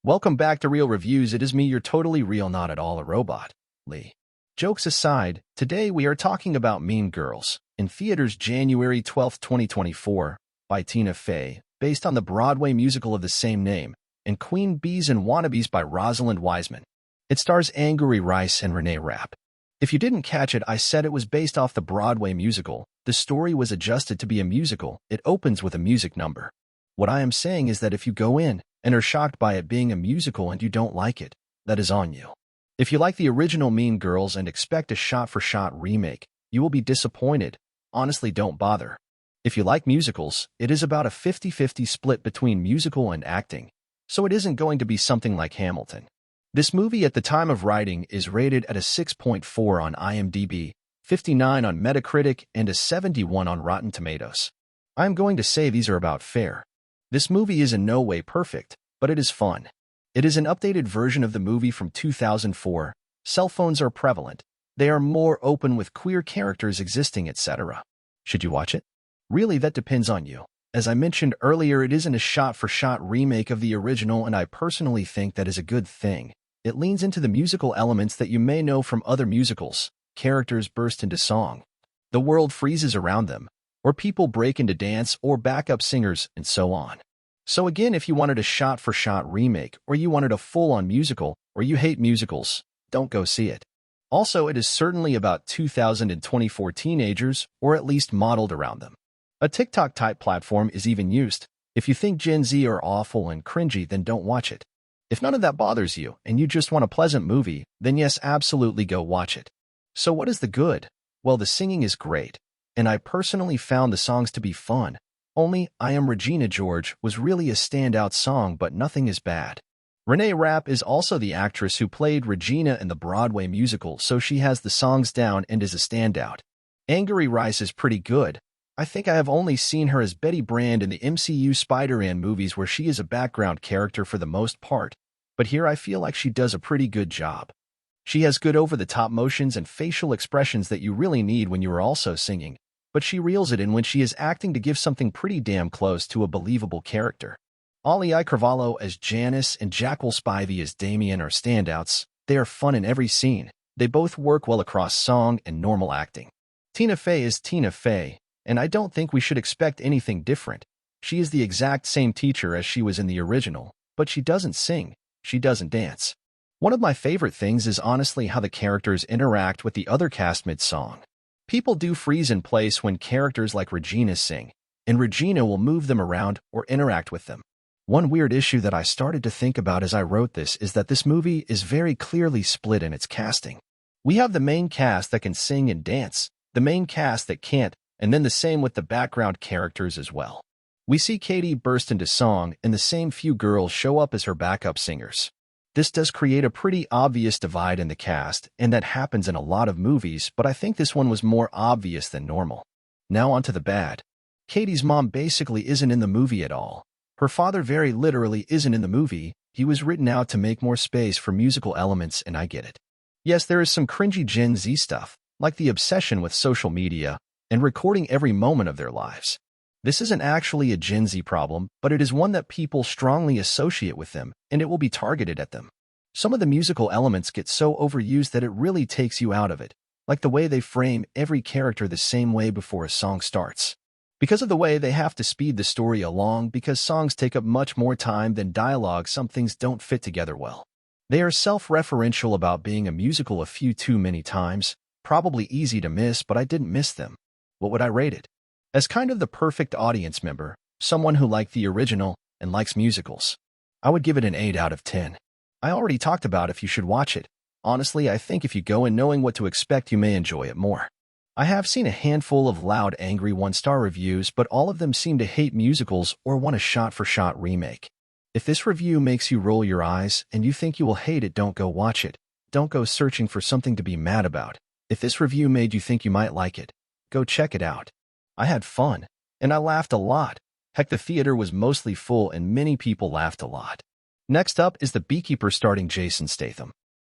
Welcome back to Real Reviews. It is me, you're totally real, not at all a robot, Lee. Jokes aside, today we are talking about Mean Girls, in theaters January 12, 2024, by Tina Fey, based on the Broadway musical of the same name, and Queen Bees and Wannabes by Rosalind Wiseman. It stars Angourie Rice and Renee Rapp. If you didn't catch it, I said it was based off the Broadway musical. The story was adjusted to be a musical. It opens with a music number. What I am saying is that if you go in and are shocked by it being a musical and you don't like it, that is on you. If you like the original Mean Girls and expect a shot-for-shot remake, you will be disappointed. Honestly, don't bother. If you like musicals, it is about a 50-50 split between musical and acting, so it isn't going to be something like Hamilton. This movie at the time of writing is rated at a 6.4 on IMDb, 59 on Metacritic, and a 71 on Rotten Tomatoes. I am going to say these are about fair. This movie is in no way perfect, but it is fun. It is an updated version of the movie from 2004. Cell phones are prevalent. They are more open with queer characters existing, etc. Should you watch it? Really, that depends on you. As I mentioned earlier, it isn't a shot-for-shot remake of the original, and I personally think that is a good thing. It leans into the musical elements that you may know from other musicals. Characters burst into song. The world freezes around them, or people break into dance or backup singers, and so on. So again, if you wanted a shot-for-shot remake, or you wanted a full-on musical, or you hate musicals, don't go see it. Also, it is certainly about 2024 teenagers, or at least modeled around them. A TikTok-type platform is even used. If you think Gen Z are awful and cringy, then don't watch it. If none of that bothers you, and you just want a pleasant movie, then yes, absolutely go watch it. So what is the good? Well, the singing is great, and I personally found the songs to be fun. Only I Am Regina George was really a standout song, but nothing is bad. Renee Rapp is also the actress who played Regina in the Broadway musical, so she has the songs down and is a standout. Angourie Rice is pretty good. I think I have only seen her as Betty Brand in the MCU Spider-Man movies, where she is a background character for the most part, but here I feel like she does a pretty good job. She has good over-the-top motions and facial expressions that you really need when you are also singing, but she reels it in when she is acting to give something pretty damn close to a believable character. Ollie Carvalho as Janice and Jackal Spivey as Damien are standouts. They are fun in every scene. They both work well across song and normal acting. Tina Fey is Tina Fey, and I don't think we should expect anything different. She is the exact same teacher as she was in the original, but she doesn't sing, she doesn't dance. One of my favorite things is honestly how the characters interact with the other cast mid-song. People do freeze in place when characters like Regina sing, and Regina will move them around or interact with them. One weird issue that I started to think about as I wrote this is that this movie is very clearly split in its casting. We have the main cast that can sing and dance, the main cast that can't, and then the same with the background characters as well. We see Katie burst into song, and the same few girls show up as her backup singers. This does create a pretty obvious divide in the cast, and that happens in a lot of movies, but I think this one was more obvious than normal. Now on to the bad. Katie's mom basically isn't in the movie at all. Her father very literally isn't in the movie. He was written out to make more space for musical elements, and I get it. Yes, there is some cringy Gen Z stuff, like the obsession with social media and recording every moment of their lives. This isn't actually a Gen Z problem, but it is one that people strongly associate with them, and it will be targeted at them. Some of the musical elements get so overused that it really takes you out of it, like the way they frame every character the same way before a song starts. Because of the way they have to speed the story along, because songs take up much more time than dialogue, some things don't fit together well. They are self-referential about being a musical a few too many times, probably easy to miss, but I didn't miss them. What would I rate it? As kind of the perfect audience member, someone who liked the original and likes musicals, I would give it an 8 out of 10. I already talked about if you should watch it. Honestly, I think if you go in knowing what to expect, you may enjoy it more. I have seen a handful of loud, angry one-star reviews, but all of them seem to hate musicals or want a shot-for-shot remake. If this review makes you roll your eyes and you think you will hate it, don't go watch it. Don't go searching for something to be mad about. If this review made you think you might like it, go check it out. I had fun, and I laughed a lot. Heck, the theater was mostly full and many people laughed a lot. Next up is The Beekeeper starring Jason Statham.